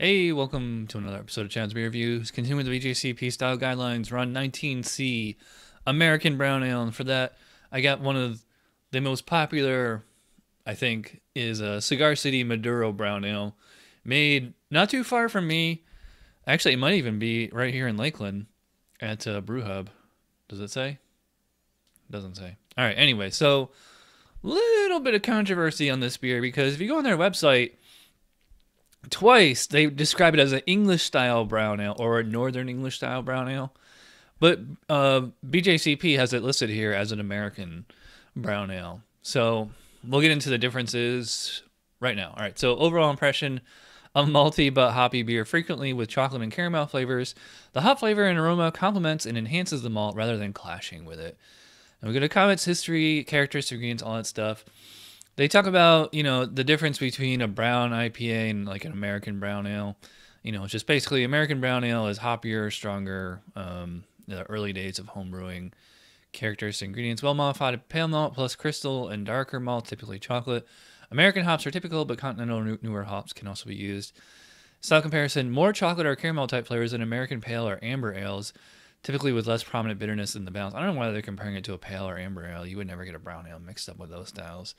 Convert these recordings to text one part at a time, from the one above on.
Hey, welcome to another episode of Chad's Beer Reviews. Continuing the VJCP style guidelines, we're on 19C American Brown Ale, and for that, I got one of the most popular, I think, is a Cigar City Maduro Brown Ale, made not too far from me. Actually, it might even be right here in Lakeland at Brew Hub. Does it say? Doesn't say. All right. Anyway, so little bit of controversy on this beer because if you go on their website, twice they describe it as an English style brown ale or a Northern English style brown ale, but BJCP has it listed here as an American brown ale. So we'll get into the differences right now. All right, so overall impression: a malty but hoppy beer, frequently with chocolate and caramel flavors. The hop flavor and aroma complements and enhances the malt rather than clashing with it. And we go to comments, history, characteristics, ingredients, all that stuff. They talk about, the difference between a brown IPA and like an American brown ale. It's just basically American brown ale is hoppier, stronger, the early days of home brewing. Characteristic ingredients: well modified pale malt plus crystal and darker malt, typically chocolate. American hops are typical, but continental newer hops can also be used. Style comparison: more chocolate or caramel type flavors than American pale or amber ales, typically with less prominent bitterness in the balance. I don't know why they're comparing it to a pale or amber ale. You would never get a brown ale mixed up with those styles.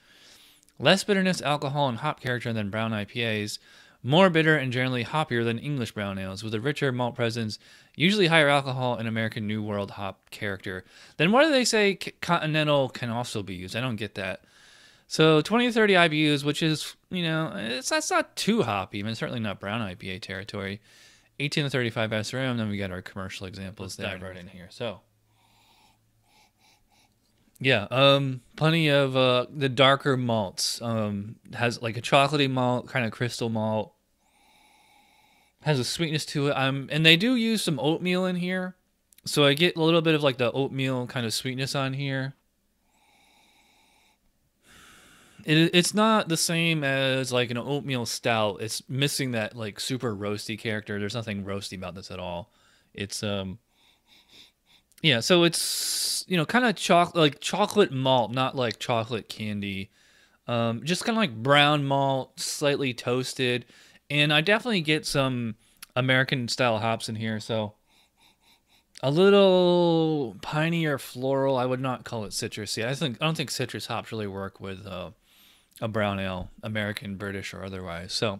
Less bitterness, alcohol, and hop character than brown IPAs. More bitter and generally hoppier than English brown ales, with a richer malt presence, usually higher alcohol and American New World hop character. Then why do they say continental can also be used? I don't get that. So 20 to 30 IBUs, which is, that's not too hoppy. I mean, certainly not brown IPA territory. 18 to 35 SRM, then we got our commercial examples. Let's dive right in here. So, yeah, plenty of the darker malts. Has like a chocolatey malt, kind of crystal malt. Has a sweetness to it. And they do use some oatmeal in here, so I get a little bit of like the oatmeal kind of sweetness on here. It's not the same as like an oatmeal stout. It's missing that like super roasty character. There's nothing roasty about this at all. It's yeah, so it's kind of chocolate malt, not like chocolate candy. Just kind of like brown malt, slightly toasted, and I definitely get some American style hops in here. So a little piney or floral. I would not call it citrusy. I don't think citrus hops really work with a brown ale, American, British, or otherwise. So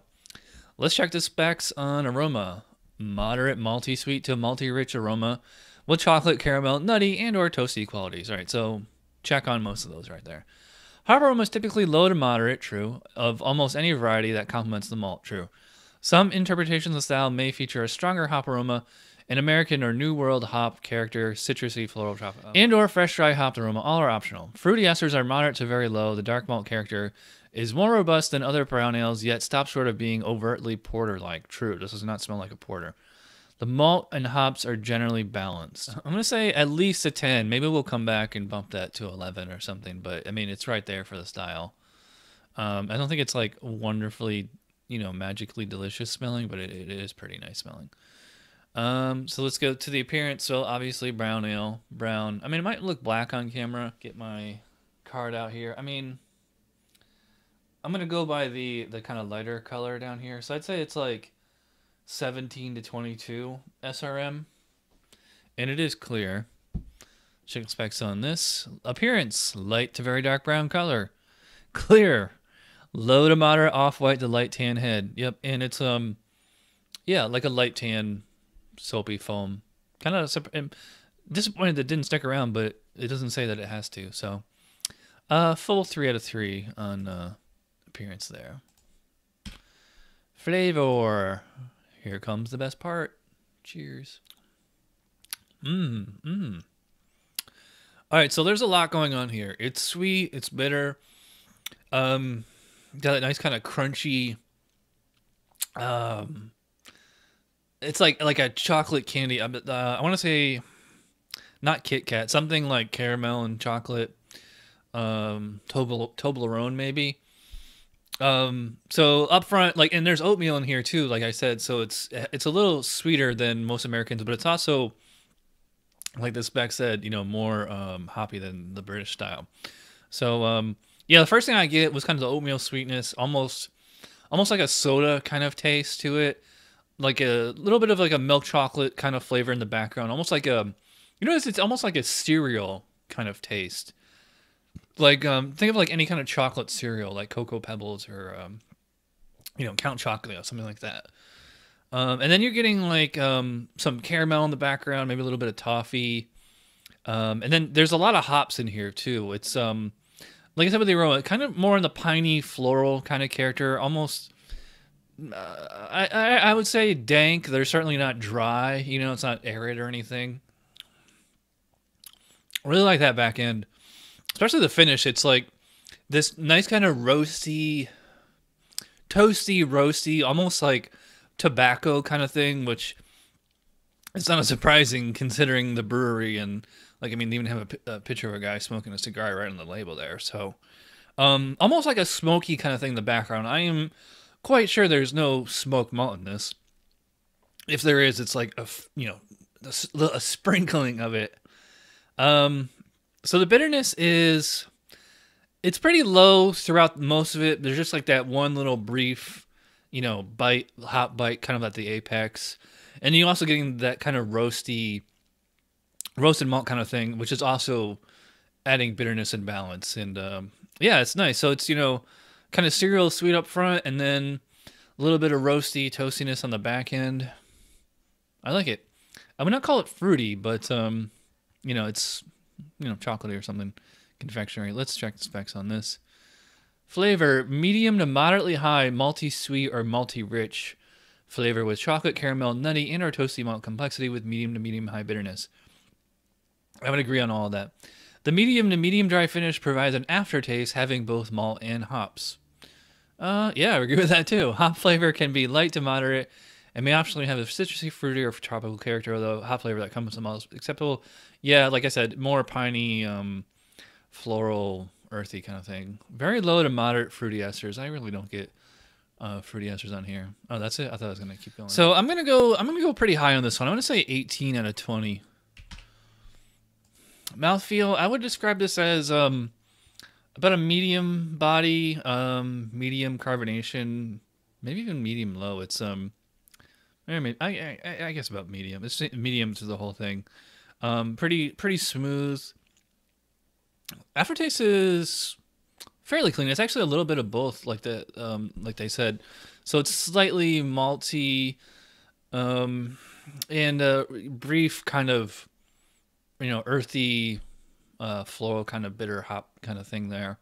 let's check the specs on aroma. Moderate malty sweet to malty rich aroma with chocolate, caramel, nutty, and or toasty qualities. All right, so check on most of those right there. Hop aroma is typically low to moderate, true, of almost any variety that complements the malt, true. Some interpretations of style may feature a stronger hop aroma, an American or New World hop character, citrusy, floral, chocolate, and or fresh dry hopped aroma. All are optional. Fruity esters are moderate to very low. The dark malt character is more robust than other brown ales, yet stops short of being overtly porter-like. True, this does not smell like a porter. The malt and hops are generally balanced. I'm going to say at least a 10. Maybe we'll come back and bump that to 11 or something, but I mean, it's right there for the style. I don't think it's like wonderfully, magically delicious smelling, but it is pretty nice smelling. So let's go to the appearance. So obviously brown ale, brown. I mean, it might look black on camera. Get my card out here. I mean, I'm going to go by the kind of lighter color down here. So I'd say it's like 17 to 22 SRM, and it is clear. Check specs on this. Appearance: light to very dark brown color, clear, low to moderate off-white to light tan head. Yep, and it's yeah, like a light tan soapy foam. Kind of disappointed that it didn't stick around, but it doesn't say that it has to. So full 3 out of 3 on appearance there. Flavor. Here comes the best part. Cheers. All right, so there's a lot going on here. It's sweet, it's bitter. Got that nice kind of crunchy. It's like a chocolate candy. I want to say not Kit Kat, something like caramel and chocolate. Toblerone maybe. So up front, like, and there's oatmeal in here too, like I said, so it's a little sweeter than most Americans, but it's also, like the spec said, more hoppy than the British style. So yeah, the first thing I get was kind of the oatmeal sweetness, almost like a soda kind of taste to it. like a little bit of like a milk chocolate kind of flavor in the background, almost like a, you notice it's almost like a cereal kind of taste. Like think of like any kind of chocolate cereal, like Cocoa Pebbles or Count Chocolate or something like that. And then you're getting like some caramel in the background, maybe a little bit of toffee. And then there's a lot of hops in here too. It's like I said with the aroma, kind of more in the piney floral kind of character, almost. I would say dank. They're certainly not dry. It's not arid or anything. I really like that back end, especially the finish. It's like this nice kind of roasty, toasty, roasty, almost like tobacco kind of thing, which it's not surprising considering the brewery and they even have a picture of a guy smoking a cigar right on the label there. So almost like a smoky kind of thing in the background. I am quite sure there's no smoked malt in this. If there is, it's like a sprinkling of it. So the bitterness it's pretty low throughout most of it. There's just like that one little brief, hot bite kind of at the apex. And you're also getting that kind of roasted malt kind of thing, which is also adding bitterness and balance. And yeah, it's nice. So it's, kind of cereal sweet up front and then a little bit of roasty toastiness on the back end. I like it. I would not call it fruity, but it's chocolatey or something, confectionery. Let's check the specs on this. Flavor: medium to moderately high, malty sweet or malty rich flavor with chocolate, caramel, nutty, and or toasty malt complexity with medium to medium high bitterness. I would agree on all of that. The medium to medium dry finish provides an aftertaste having both malt and hops. Yeah, I agree with that too. Hop flavor can be light to moderate and may optionally have a citrusy, fruity, or tropical character, although hop flavor that comes with the malt is acceptable. Yeah, like I said, more piney, floral, earthy kind of thing. Very low to moderate fruity esters. I really don't get fruity esters on here. Oh, that's it? I thought I was going to keep going. So I'm going to go pretty high on this one. I'm going to say 18 out of 20. Mouthfeel, I would describe this as about a medium body, medium carbonation, maybe even medium low. It's I guess about medium. It's medium to the whole thing. Pretty smooth. Aftertaste is fairly clean. It's actually a little bit of both, like they said. So it's slightly malty, and a brief kind of earthy, floral kind of bitter hop kind of thing there.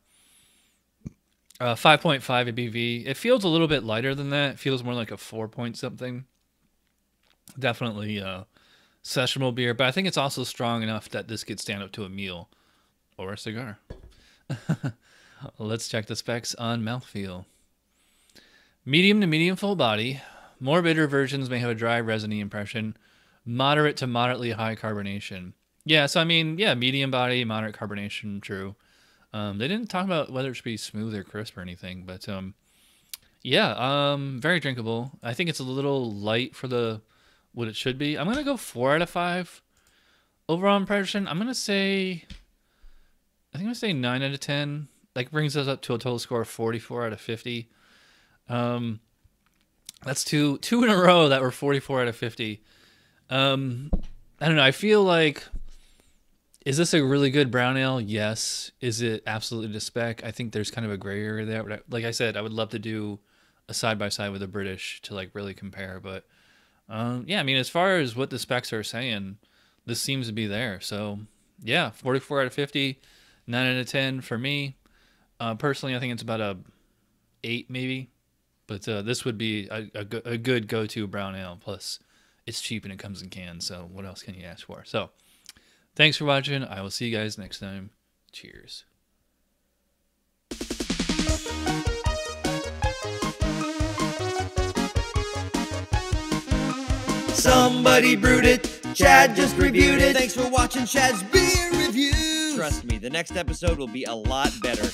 5.5 ABV. It feels a little bit lighter than that. It feels more like a 4 point something. Definitely sessionable beer, but I think it's also strong enough that this could stand up to a meal or a cigar. Let's check the specs on mouthfeel. Medium to medium full body. More bitter versions may have a dry, resiny impression. Moderate to moderately high carbonation. Yeah, so medium body, moderate carbonation, true. They didn't talk about whether it should be smooth or crisp or anything, but very drinkable. I think it's a little light for what it should be. I'm gonna go 4 out of 5 overall impression. I'm gonna say 9 out of 10. That brings us up to a total score of 44 out of 50. That's two in a row that were 44 out of 50. I don't know. I feel like, is this a really good brown ale? Yes. Is it absolutely to spec? I think there's kind of a gray area there. But like I said, I would love to do a side-by-side with a British to really compare. But as far as what the specs are saying, this seems to be there. So yeah, 44 out of 50, 9 out of 10 for me. Personally, I think it's about a 8 maybe. But this would be a good go-to brown ale. Plus, it's cheap and it comes in cans. So what else can you ask for? So thanks for watching. I will see you guys next time. Cheers. Somebody brewed it. Chad just reviewed it. Thanks for watching Chad's Beer Reviews. Trust me, the next episode will be a lot better.